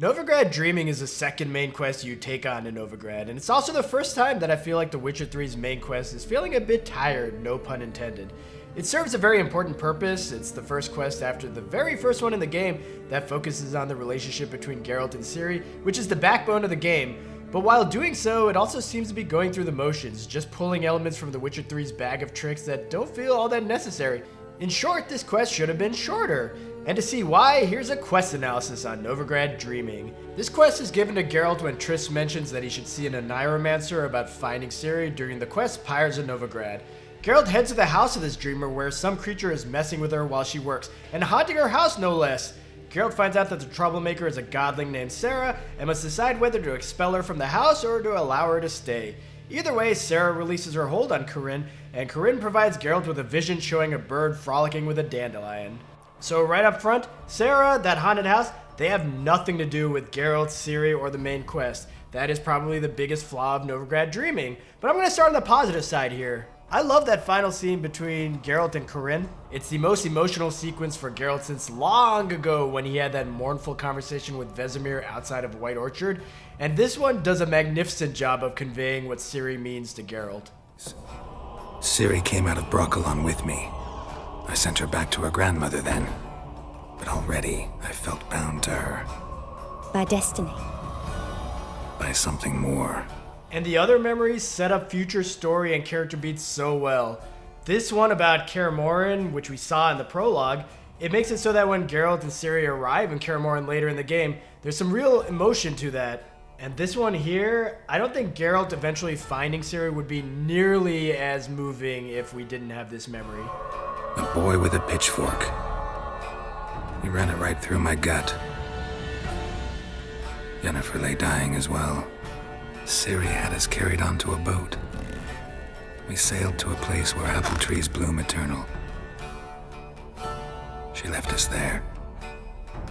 Novigrad Dreaming is the second main quest you take on in Novigrad, and it's also the first time that I feel like The Witcher 3's main quest is feeling a bit tired, no pun intended. It serves a very important purpose. It's the first quest after the very first one in the game that focuses on the relationship between Geralt and Ciri, which is the backbone of the game. But while doing so, it also seems to be going through the motions, just pulling elements from The Witcher 3's bag of tricks that don't feel all that necessary. In short, this quest should have been shorter. And to see why, here's a quest analysis on Novigrad Dreaming. This quest is given to Geralt when Triss mentions that he should see an Oneiromancer about finding Ciri during the quest Pyres of Novigrad. Geralt heads to the house of this dreamer where some creature is messing with her while she works, and haunting her house no less. Geralt finds out that the troublemaker is a godling named Ciri, and must decide whether to expel her from the house or to allow her to stay. Either way, Ciri releases her hold on Corinne, and Corinne provides Geralt with a vision showing a bird frolicking with a dandelion. So right up front, Ciri, that haunted house, they have nothing to do with Geralt, Ciri, or the main quest. That is probably the biggest flaw of Novigrad Dreaming. But I'm going to start on the positive side here. I love that final scene between Geralt and Corinne. It's the most emotional sequence for Geralt since long ago when he had that mournful conversation with Vesemir outside of White Orchard. And this one does a magnificent job of conveying what Ciri means to Geralt. Ciri came out of Brokilon with me. I sent her back to her grandmother then, but already I felt bound to her. By destiny. By something more. And the other memories set up future story and character beats so well. This one about Kaer Morhen, which we saw in the prologue, it makes it so that when Geralt and Ciri arrive in Kaer Morhen later in the game, there's some real emotion to that. And this one here, I don't think Geralt eventually finding Ciri would be nearly as moving if we didn't have this memory. A boy with a pitchfork. He ran it right through my gut. Yennefer lay dying as well. Ciri had us carried onto a boat. We sailed to a place where apple trees bloom eternal. She left us there.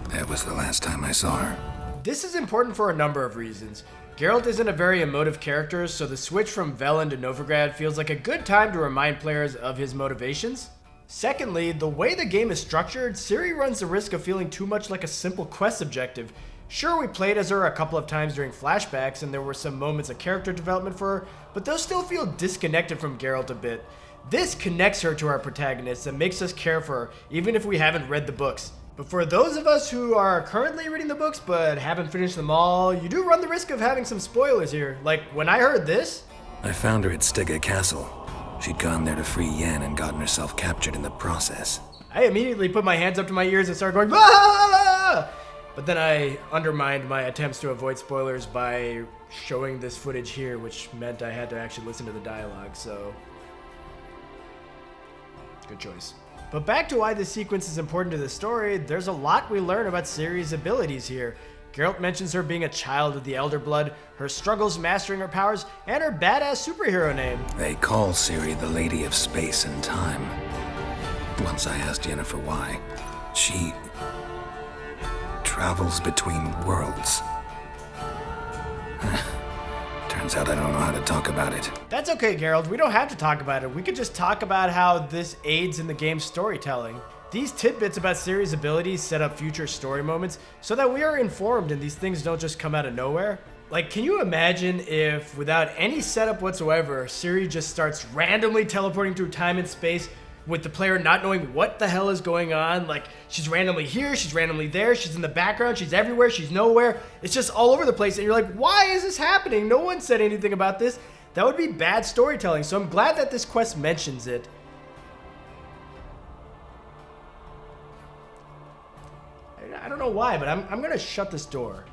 That was the last time I saw her. This is important for a number of reasons. Geralt isn't a very emotive character, so the switch from Velen to Novigrad feels like a good time to remind players of his motivations. Secondly, the way the game is structured, Ciri runs the risk of feeling too much like a simple quest objective. Sure, we played as her a couple of times during flashbacks and there were some moments of character development for her, but those still feel disconnected from Geralt a bit. This connects her to our protagonist and makes us care for her, even if we haven't read the books. But for those of us who are currently reading the books but haven't finished them all, you do run the risk of having some spoilers here. Like, when I heard this... I found her at Stygga Castle. She'd gone there to free Yen and gotten herself captured in the process. I immediately put my hands up to my ears and started going, "Ah!" But then I undermined my attempts to avoid spoilers by showing this footage here, which meant I had to actually listen to the dialogue, so... good choice. But back to why this sequence is important to the story, there's a lot we learn about Ciri's abilities here. Geralt mentions her being a child of the Elder Blood, her struggles mastering her powers, and her badass superhero name. They call Ciri the Lady of Space and Time. Once I asked Yennefer why. She travels between worlds. Turns out I don't know how to talk about it. That's okay, Geralt. We don't have to talk about it. We could just talk about how this aids in the game's storytelling. These tidbits about Ciri's abilities set up future story moments so that we are informed and these things don't just come out of nowhere. Like, can you imagine if, without any setup whatsoever, Ciri just starts randomly teleporting through time and space with the player not knowing what the hell is going on? Like, she's randomly here, she's randomly there, she's in the background, she's everywhere, she's nowhere. It's just all over the place, and you're like, why is this happening? No one said anything about this. That would be bad storytelling, so I'm glad that this quest mentions it. I don't know why, but I'm gonna shut this door.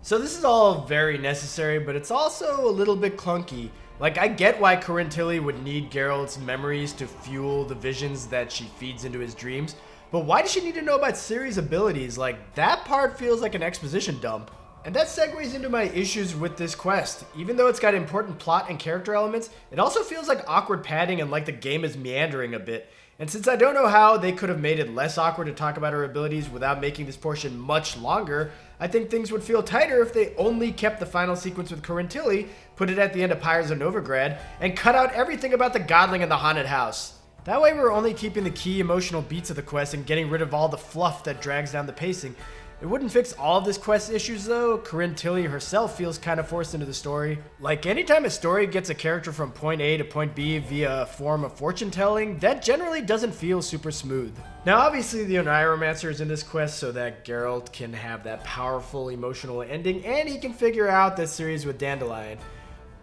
So this is all very necessary, but it's also a little bit clunky. Like, I get why Corinne Tilly would need Geralt's memories to fuel the visions that she feeds into his dreams, but why does she need to know about Ciri's abilities? Like, that part feels like an exposition dump. And that segues into my issues with this quest. Even though it's got important plot and character elements, it also feels like awkward padding and like the game is meandering a bit. And since I don't know how they could have made it less awkward to talk about her abilities without making this portion much longer, I think things would feel tighter if they only kept the final sequence with Corinne Tilly, put it at the end of Pyres of Novigrad, and cut out everything about the Godling and the haunted house. That way we're only keeping the key emotional beats of the quest and getting rid of all the fluff that drags down the pacing. It wouldn't fix all of this quest issues though. Corinne Tilly herself feels kind of forced into the story. Like anytime a story gets a character from point A to point B via a form of fortune telling, that generally doesn't feel super smooth. Now obviously the Oneiromancer is in this quest so that Geralt can have that powerful emotional ending and he can figure out that series with Dandelion.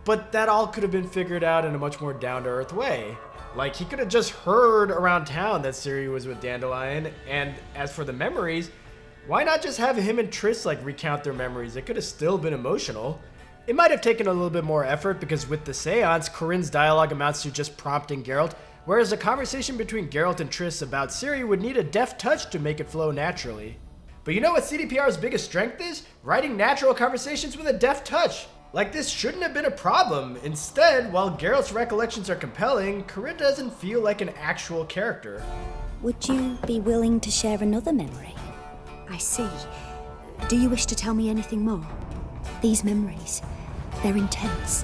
But that all could have been figured out in a much more down-to-earth way. Like he could have just heard around town that Ciri was with Dandelion, and as for the memories, why not just have him and Triss like recount their memories? It could have still been emotional. It might have taken a little bit more effort because with the seance, Corinne's dialogue amounts to just prompting Geralt, whereas a conversation between Geralt and Triss about Ciri would need a deft touch to make it flow naturally. But you know what CDPR's biggest strength is? Writing natural conversations with a deft touch. Like this shouldn't have been a problem. Instead, while Geralt's recollections are compelling, Corinne doesn't feel like an actual character. Would you be willing to share another memory? I see. Do you wish to tell me anything more? These memories, they're intense.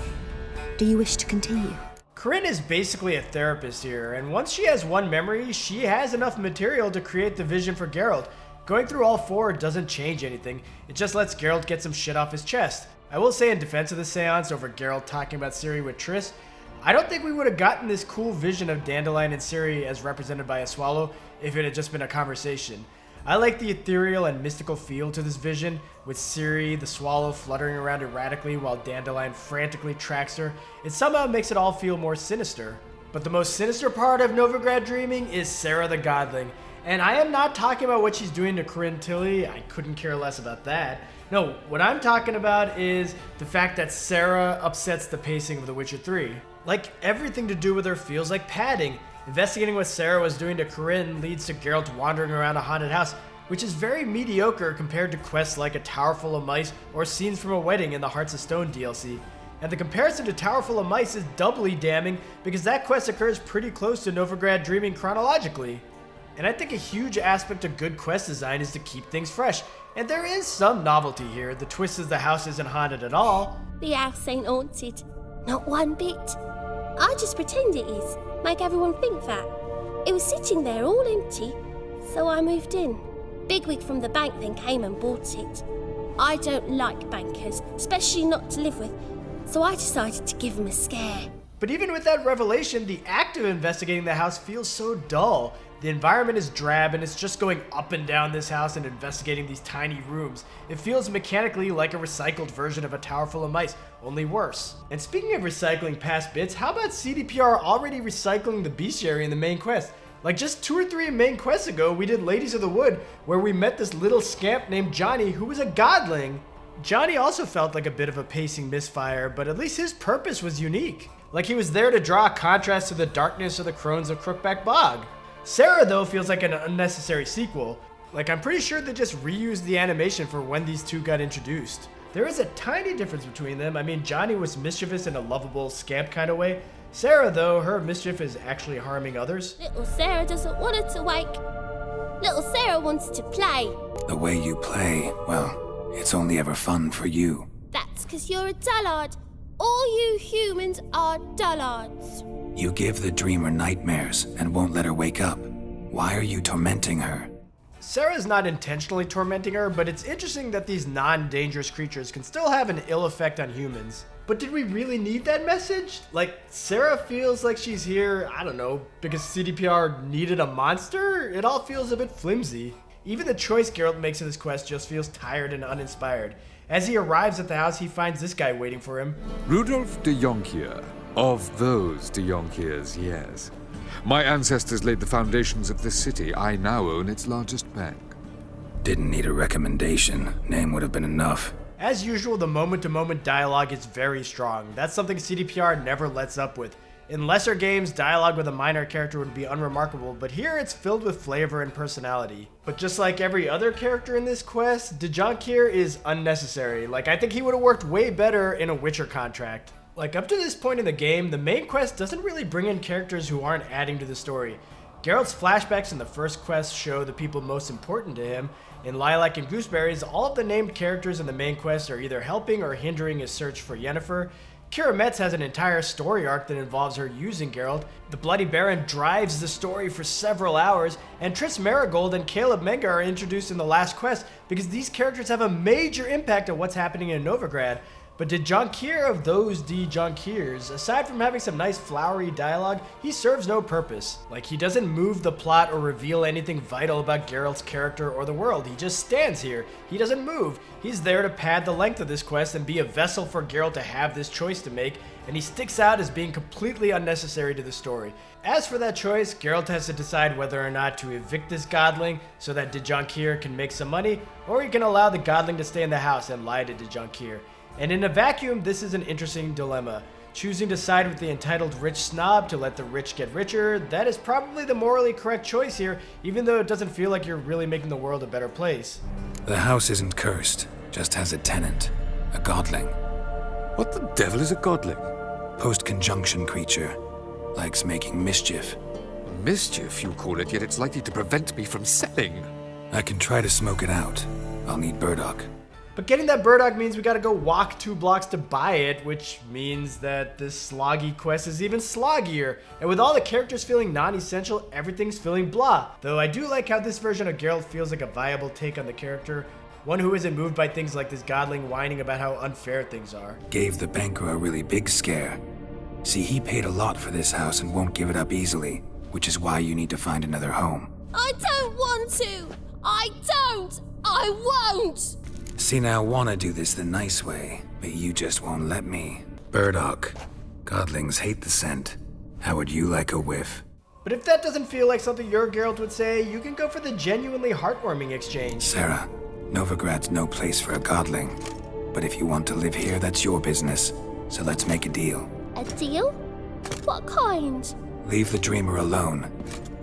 Do you wish to continue? Corinne is basically a therapist here, and once she has one memory, she has enough material to create the vision for Geralt. Going through all four doesn't change anything, it just lets Geralt get some shit off his chest. I will say in defense of the seance over Geralt talking about Ciri with Triss, I don't think we would have gotten this cool vision of Dandelion and Ciri as represented by a swallow if it had just been a conversation. I like the ethereal and mystical feel to this vision, with Ciri, the swallow, fluttering around erratically while Dandelion frantically tracks her. It somehow makes it all feel more sinister. But the most sinister part of Novigrad Dreaming is Sarah the Godling. And I am not talking about what she's doing to Corinne Tilly, I couldn't care less about that. No, what I'm talking about is the fact that Sarah upsets the pacing of The Witcher 3. Like, everything to do with her feels like padding. Investigating what Sarah was doing to Corinne leads to Geralt wandering around a haunted house, which is very mediocre compared to quests like A Tower Full of Mice or scenes from a wedding in the Hearts of Stone DLC. And the comparison to Tower Full of Mice is doubly damning because that quest occurs pretty close to Novigrad Dreaming chronologically. And I think a huge aspect of good quest design is to keep things fresh. And there is some novelty here. The twist is the house isn't haunted at all. The house ain't haunted. Not one bit. I just pretend it is. Make everyone think that. It was sitting there all empty, so I moved in. Bigwig from the bank then came and bought it. I don't like bankers, especially not to live with, so I decided to give him a scare. But even with that revelation, the act of investigating the house feels so dull. The environment is drab and it's just going up and down this house and investigating these tiny rooms. It feels mechanically like a recycled version of A Tower Full of Mice, only worse. And speaking of recycling past bits, how about CDPR already recycling the bestiary in the main quest? Like just 2 or 3 main quests ago, we did Ladies of the Wood, where we met this little scamp named Johnny who was a godling. Johnny also felt like a bit of a pacing misfire, but at least his purpose was unique. Like he was there to draw a contrast to the darkness of the crones of Crookback Bog. Sarah, though, feels like an unnecessary sequel. Like, I'm pretty sure they just reused the animation for when these two got introduced. There is a tiny difference between them. I mean, Johnny was mischievous in a lovable, scamp kind of way. Sarah, though, her mischief is actually harming others. Little Sarah doesn't want her to wake. Little Sarah wants to play. The way you play, well, it's only ever fun for you. That's 'cause you're a dullard. All you humans are dullards. You give the dreamer nightmares and won't let her wake up. Why are you tormenting her? Sarah's not intentionally tormenting her, but it's interesting that these non-dangerous creatures can still have an ill effect on humans. But did we really need that message? Like, Sarah feels like she's here, I don't know, because CDPR needed a monster? It all feels a bit flimsy. Even the choice Geralt makes in this quest just feels tired and uninspired. As he arrives at the house, he finds this guy waiting for him. Rudolf de Jonkier. Of those de Jonkiers, yes. My ancestors laid the foundations of this city. I now own its largest bank. Didn't need a recommendation. Name would have been enough. As usual, the moment-to-moment dialogue is very strong. That's something CDPR never lets up with. In lesser games, dialogue with a minor character would be unremarkable, but here it's filled with flavor and personality. But just like every other character in this quest, de Jonkier is unnecessary. Like, I think he would have worked way better in a Witcher contract. Like, up to this point in the game, the main quest doesn't really bring in characters who aren't adding to the story. Geralt's flashbacks in the first quest show the people most important to him. In Lilac and Gooseberries, all of the named characters in the main quest are either helping or hindering his search for Yennefer. Keira Metz has an entire story arc that involves her using Geralt. The Bloody Baron drives the story for several hours, and Triss Merigold and Caleb Menga are introduced in the last quest because these characters have a major impact on what's happening in Novigrad. But did Jonkier of those Jonkiers, aside from having some nice flowery dialogue, he serves no purpose. Like, he doesn't move the plot or reveal anything vital about Geralt's character or the world. He just stands here. He doesn't move. He's there to pad the length of this quest and be a vessel for Geralt to have this choice to make, and he sticks out as being completely unnecessary to the story. As for that choice, Geralt has to decide whether or not to evict this Godling so that Jonkier can make some money, or he can allow the Godling to stay in the house and lie to Jonkier. And in a vacuum, this is an interesting dilemma. Choosing to side with the entitled rich snob to let the rich get richer, that is probably the morally correct choice here, even though it doesn't feel like you're really making the world a better place. The house isn't cursed, just has a tenant, a godling. What the devil is a godling? Post-conjunction creature. Likes making mischief. Mischief, you call it, yet it's likely to prevent me from selling. I can try to smoke it out. I'll need burdock. But getting that burdock means we gotta go walk 2 blocks to buy it, which means that this sloggy quest is even sloggier. And with all the characters feeling non-essential, everything's feeling blah. Though I do like how this version of Geralt feels like a viable take on the character, one who isn't moved by things like this Godling whining about how unfair things are. Gave the banker a really big scare. See, he paid a lot for this house and won't give it up easily, which is why you need to find another home. I don't want to! I don't! I won't! See, now I want to do this the nice way, but you just won't let me. Burdock. Godlings hate the scent. How would you like a whiff? But if that doesn't feel like something your Geralt would say, you can go for the genuinely heartwarming exchange. Sarah, Novigrad's no place for a godling. But if you want to live here, that's your business. So let's make a deal. A deal? What kind? Leave the dreamer alone.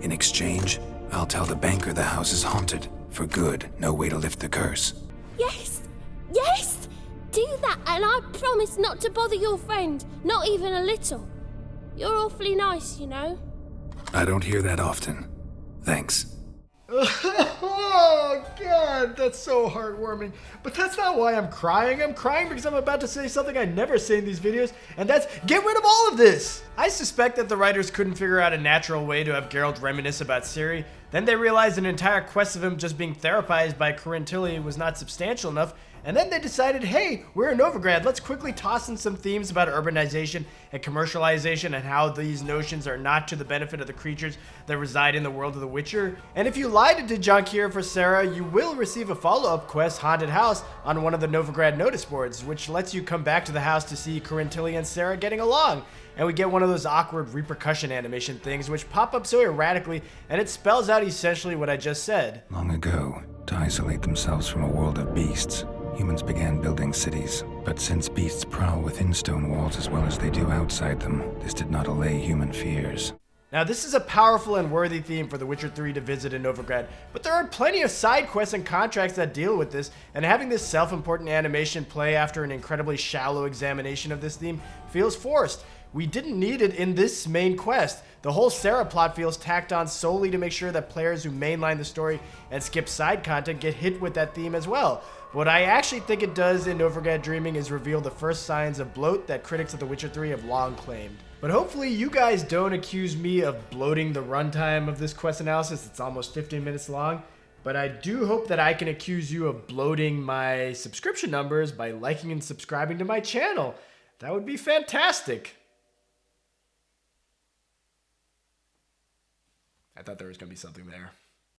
In exchange, I'll tell the banker the house is haunted. For good, no way to lift the curse. Yes! Yes! Do that and I promise not to bother your friend. Not even a little. You're awfully nice, you know. I don't hear that often. Thanks. Oh god, that's so heartwarming. But that's not why I'm crying. I'm crying because I'm about to say something I never say in these videos, and that's get rid of all of this! I suspect that the writers couldn't figure out a natural way to have Geralt reminisce about Ciri. Then they realized an entire quest of him just being therapized by Corinne Tilly was not substantial enough, and then they decided, hey, we're in Novigrad, let's quickly toss in some themes about urbanization and commercialization and how these notions are not to the benefit of the creatures that reside in the world of The Witcher. And if you lied to Jonkier for Sarah, you will receive a follow-up quest, Haunted House, on one of the Novigrad notice boards, which lets you come back to the house to see Corinne Tilly and Sarah getting along. And we get one of those awkward repercussion animation things which pop up so erratically, and it spells out essentially what I just said. Long ago, to isolate themselves from a world of beasts, humans began building cities. But since beasts prowl within stone walls as well as they do outside them, this did not allay human fears. Now this is a powerful and worthy theme for The Witcher 3 to visit in Novigrad, but there are plenty of side quests and contracts that deal with this, and having this self-important animation play after an incredibly shallow examination of this theme feels forced. We didn't need it in this main quest. The whole Sarah plot feels tacked on solely to make sure that players who mainline the story and skip side content get hit with that theme as well. What I actually think it does in Novigrad Dreaming is reveal the first signs of bloat that critics of The Witcher 3 have long claimed. But hopefully you guys don't accuse me of bloating the runtime of this quest analysis. It's almost 15 minutes long. But I do hope that I can accuse you of bloating my subscription numbers by liking and subscribing to my channel. That would be fantastic. I thought there was going to be something there.